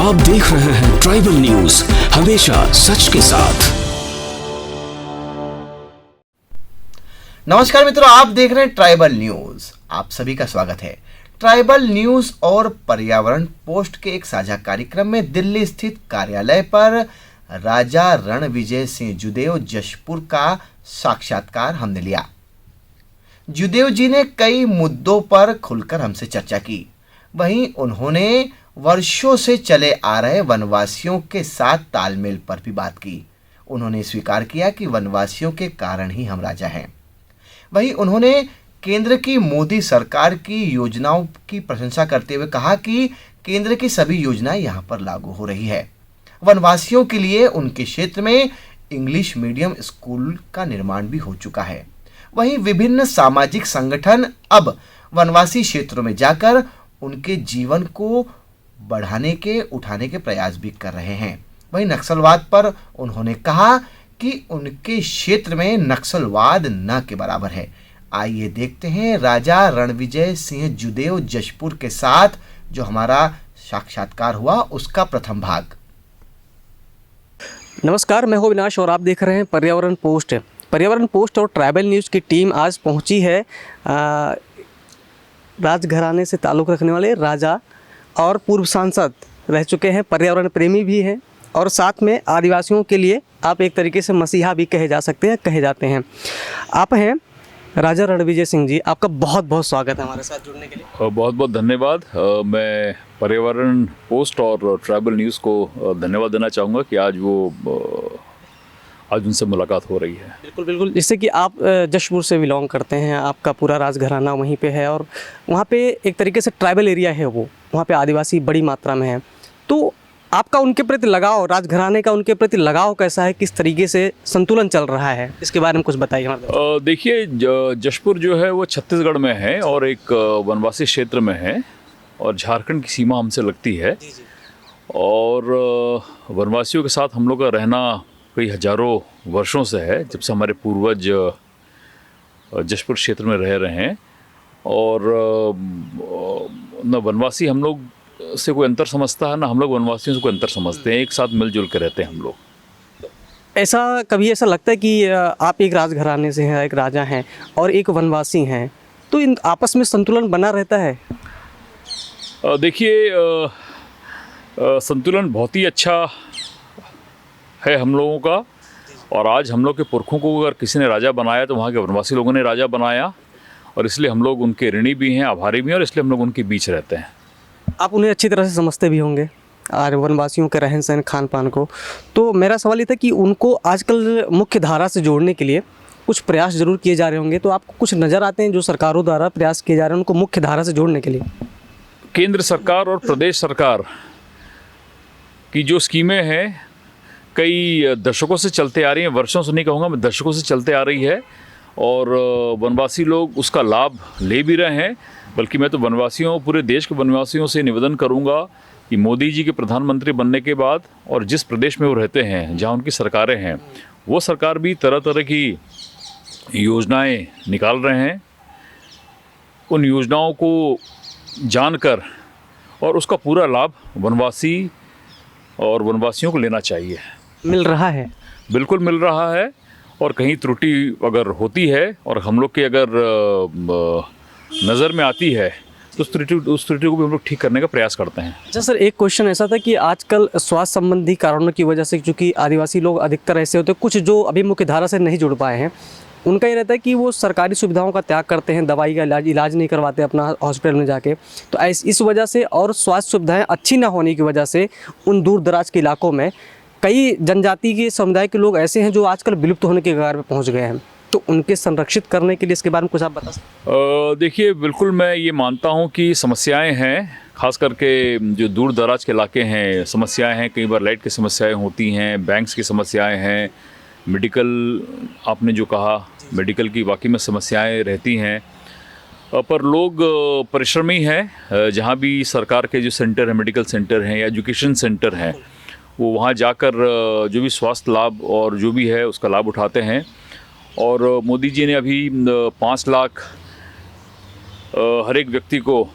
आप देख रहे हैं ट्राइबल न्यूज, हमेशा सच के साथ। नमस्कार मित्रों, आप देख रहे हैं ट्राइबल न्यूज। आप सभी का स्वागत है। ट्राइबल न्यूज और पर्यावरण पोस्ट के एक साझा कार्यक्रम में दिल्ली स्थित कार्यालय पर राजा रणविजय सिंह जुदेव जशपुर का साक्षात्कार हमने लिया। जुदेव जी ने कई मुद्दों पर खुलकर हमसे चर्चा की। वहीं उन्होंने वर्षों से चले आ रहे वनवासियों के साथ तालमेल पर भी बात की। उन्होंने स्वीकार किया कि वनवासियों के कारण ही हम राजा हैं। वहीं उन्होंने केंद्र की मोदी सरकार की योजनाओं की प्रशंसा करते हुए कहा कि केंद्र की सभी योजनाएं यहां पर लागू हो रही है। वनवासियों के लिए उनके क्षेत्र में इंग्लिश मीडियम स्कूल का निर्माण भी हो चुका है। वहीं विभिन्न सामाजिक संगठन अब वनवासी क्षेत्रों में जाकर उनके जीवन को बढ़ाने उठाने के प्रयास भी कर रहे हैं। वहीं नक्सलवाद पर उन्होंने कहा कि उनके क्षेत्र में नक्सलवाद न के बराबर है। आइए देखते हैं राजा रणविजय सिंह जुदेव जशपुर के साथ जो हमारा साक्षात्कार हुआ उसका प्रथम भाग। नमस्कार, मैं हूं अविनाश और आप देख रहे हैं पर्यावरण पोस्ट। पर्यावरण पोस्ट और ट्राइबल न्यूज़ की टीम आज पहुंची है राजघराने से ताल्लुक़ रखने वाले राजा और पूर्व सांसद रह चुके हैं, पर्यावरण प्रेमी भी हैं और साथ में आदिवासियों के लिए आप एक तरीके से मसीहा भी कहे जा सकते हैं, कहे जाते हैं। आप हैं राजा रणविजय सिंह जी, आपका बहुत बहुत स्वागत है हमारे साथ जुड़ने के लिए। बहुत बहुत धन्यवाद। मैं पर्यावरण पोस्ट और ट्राइबल न्यूज़ को धन्यवाद देना चाहूँगा कि आज उनसे मुलाकात हो रही है। बिल्कुल बिल्कुल, जिससे कि आप जशपुर से बिलोंग करते हैं, आपका पूरा राजघराना वहीं पे है और वहाँ पे एक तरीके से ट्राइबल एरिया है, वो वहाँ पे आदिवासी बड़ी मात्रा में है। तो आपका उनके प्रति लगाव, राजघराने का उनके प्रति लगाव कैसा है, किस तरीके से संतुलन चल रहा है, इसके बारे में कुछ बताइए। देखिए, जशपुर जो है वो छत्तीसगढ़ में है और एक वनवासी क्षेत्र में है और झारखंड की सीमा हमसे लगती है। और वनवासियों के साथ हम लोग का रहना कई हजारों वर्षों से है, जब से हमारे पूर्वज जशपुर क्षेत्र में रह रहे हैं। और न वनवासी हम लोग से कोई अंतर समझता है, ना हम लोग वनवासियों से कोई अंतर समझते हैं। एक साथ मिलजुल के रहते हैं हम लोग। कभी ऐसा लगता है कि आप एक राजघराने से हैं, एक राजा हैं और एक वनवासी हैं, तो इन आपस में संतुलन बना रहता है? देखिए, संतुलन बहुत ही अच्छा है हम लोगों का। और आज हम लोग के पुरखों को अगर किसी ने राजा बनाया तो वहाँ के वनवासी लोगों ने राजा बनाया, और इसलिए हम लोग उनके ऋणी भी हैं, आभारी भी हैं, और इसलिए हम लोग उनके बीच रहते हैं। आप उन्हें अच्छी तरह से समझते भी होंगे और वनवासियों के रहन सहन, खान पान को। तो मेरा सवाल ये था कि उनको आजकल मुख्य धारा से जोड़ने के लिए कुछ प्रयास जरूर किए जा रहे होंगे, तो आपको कुछ नज़र आते हैं जो सरकारों द्वारा प्रयास किए जा रहे हैं उनको मुख्य धारा से जोड़ने के लिए? केंद्र सरकार और प्रदेश सरकार की जो स्कीमें हैं कई दशकों से चलते आ रही हैं, वर्षों से नहीं कहूँगा मैं, दशकों से चलते आ रही है। और वनवासी लोग उसका लाभ ले भी रहे हैं। बल्कि मैं तो वनवासियों, पूरे देश के वनवासियों से निवेदन करूँगा कि मोदी जी के प्रधानमंत्री बनने के बाद और जिस प्रदेश में वो रहते हैं, जहाँ उनकी सरकारें हैं, वो सरकार भी तरह तरह की योजनाएं निकाल रहे हैं। उन योजनाओं को जानकर और उसका पूरा लाभ वनवासी और वनवासियों को लेना चाहिए। मिल रहा है? बिल्कुल मिल रहा है। और कहीं त्रुटि अगर होती है और हम लोग के अगर नज़र में आती है तो उस त्रुटि को भी हम लोग ठीक करने का प्रयास करते हैं। अच्छा सर, एक क्वेश्चन ऐसा था कि आजकल स्वास्थ्य संबंधी कारणों की वजह से, चूँकि आदिवासी लोग अधिकतर ऐसे होते हैं, कुछ जो अभी मुख्य धारा से नहीं जुड़ पाए हैं, उनका ये रहता है कि वो सरकारी सुविधाओं का त्याग करते हैं, दवाई का इलाज नहीं करवाते अपना हॉस्पिटल में जाके। तो इस वजह से और स्वास्थ्य सुविधाएं अच्छी ना होने की वजह से उन दूर दराज के इलाकों में कई जनजाति के समुदाय के लोग ऐसे हैं जो आजकल विलुप्त होने के कगार पे पहुंच गए हैं। तो उनके संरक्षित करने के लिए इसके बारे में कुछ आप बता सकते? देखिए, बिल्कुल मैं ये मानता हूँ कि समस्याएँ हैं, खास करके जो दूर दराज के इलाके हैं, समस्याएँ हैं। कई बार लाइट की समस्याएँ होती हैं, बैंक्स की समस्याएँ हैं, मेडिकल, आपने जो कहा, मेडिकल की वाकई में समस्याएं रहती हैं। पर लोग परिश्रमी हैं। जहाँ भी सरकार के जो सेंटर हैं, मेडिकल सेंटर हैं या एजुकेशन सेंटर हैं, वो वहाँ जाकर जो भी स्वास्थ्य लाभ और जो भी है उसका लाभ उठाते हैं। और मोदी जी ने अभी 5 लाख हर एक व्यक्ति को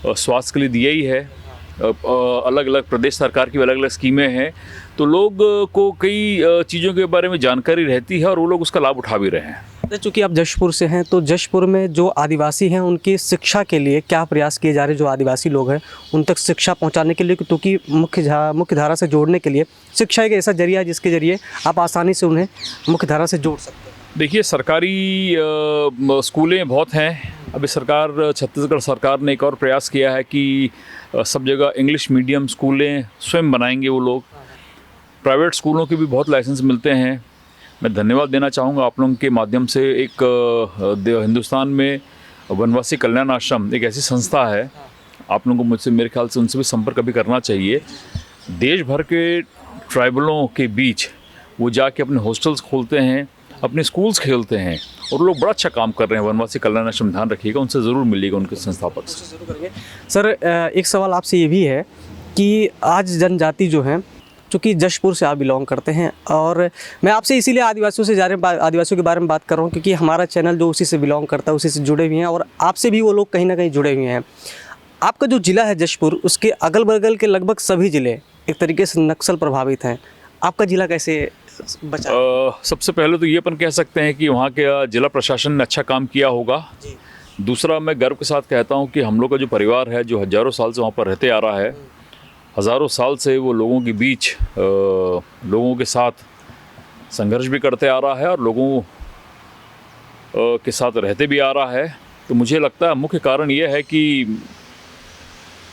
स्वास्थ्य के लिए दिया ही है। अलग अलग प्रदेश सरकार की अलग अलग स्कीमें हैं, तो लोग को कई चीज़ों के बारे में जानकारी रहती है और वो लोग उसका लाभ उठा भी रहे हैं। चूँकि आप जशपुर से हैं, तो जशपुर में जो आदिवासी हैं उनकी शिक्षा के लिए क्या प्रयास किए जा रहे हैं? जो आदिवासी लोग हैं उन तक शिक्षा पहुंचाने के लिए, क्योंकि मुख्य धारा से जोड़ने के लिए शिक्षा एक ऐसा जरिया है जिसके जरिए आप आसानी से उन्हें मुख्य धारा से जोड़ सकते हैं। देखिए, सरकारी स्कूलें बहुत हैं। अभी छत्तीसगढ़ सरकार ने एक और प्रयास किया है कि सब जगह इंग्लिश मीडियम स्कूलें स्वयं बनाएंगे वो लोग। प्राइवेट स्कूलों के भी बहुत लाइसेंस मिलते हैं। मैं धन्यवाद देना चाहूँगा आप लोगों के माध्यम से। एक हिंदुस्तान में वनवासी कल्याण आश्रम एक ऐसी संस्था है, आप लोगों को मुझसे मेरे ख्याल से उनसे भी संपर्क अभी करना चाहिए। देश भर के ट्राइबलों के बीच वो जाके अपने हॉस्टल्स खोलते हैं, अपने स्कूल्स खेलते हैं और लोग बड़ा अच्छा काम कर रहे हैं। वनवासी कल्याण आश्रम, ध्यान रखिएगा, उनसे ज़रूर मिलिएगा, उनके संस्थापक से। सर, एक सवाल आपसे ये भी है कि आज जनजाति जो है, चूँकि जशपुर से आप बिलोंग करते हैं, और मैं आपसे इसीलिए आदिवासियों के बारे में बात कर रहा हूँ क्योंकि हमारा चैनल जो उसी से बिलोंग करता है, उसी से जुड़े हुए हैं और आपसे भी वो लोग कहीं ना कहीं जुड़े हुए हैं। आपका जो ज़िला है जशपुर, उसके अगल बगल के लगभग सभी ज़िले एक तरीके से नक्सल प्रभावित हैं। आपका ज़िला कैसे बचा? सबसे पहले तो ये अपन कह सकते हैं कि वहाँ के जिला प्रशासन ने अच्छा काम किया होगा। दूसरा, मैं गर्व के साथ कहता हूँ कि हम लोग का जो परिवार है, जो हज़ारों साल से वहाँ पर रहते आ रहा है, हज़ारों साल से वो लोगों के बीच लोगों के साथ संघर्ष भी करते आ रहा है और लोगों के साथ रहते भी आ रहा है। तो मुझे लगता है मुख्य कारण ये है कि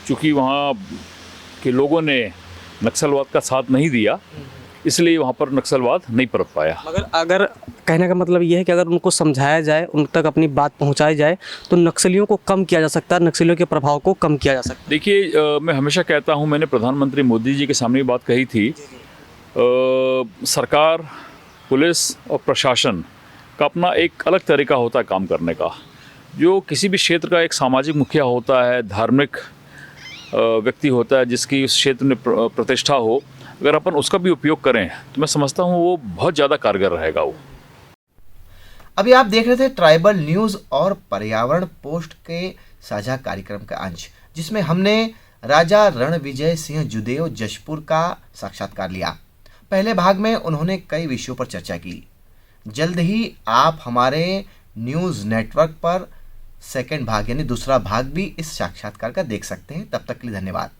चूँकि वहाँ के लोगों ने नक्सलवाद का साथ नहीं दिया, इसलिए वहाँ पर नक्सलवाद नहीं पनप पाया। मगर अगर कहने का मतलब ये है कि अगर उनको समझाया जाए, उन तक अपनी बात पहुँचाई जाए, तो नक्सलियों को कम किया जा सकता है, नक्सलियों के प्रभाव को कम किया जा सकता है। देखिए, मैं हमेशा कहता हूँ, मैंने प्रधानमंत्री मोदी जी के सामने ये बात कही थी, सरकार, पुलिस और प्रशासन का अपना एक अलग तरीका होता है काम करने का। जो किसी भी क्षेत्र का एक सामाजिक मुखिया होता है, धार्मिक व्यक्ति होता है, जिसकी उस क्षेत्र में प्रतिष्ठा हो, अगर अपन उसका भी उपयोग करें तो मैं समझता हूँ वो बहुत ज़्यादा कारगर रहेगा। वो अभी आप देख रहे थे ट्राइबल न्यूज़ और पर्यावरण पोस्ट के साझा कार्यक्रम का अंश, जिसमें हमने राजा रणविजय सिंह जुदेव जशपुर का साक्षात्कार लिया। पहले भाग में उन्होंने कई विषयों पर चर्चा की। जल्द ही आप हमारे न्यूज़ नेटवर्क पर सेकंड भाग यानी दूसरा भाग भी इस साक्षात्कार का देख सकते हैं। तब तक के लिए धन्यवाद।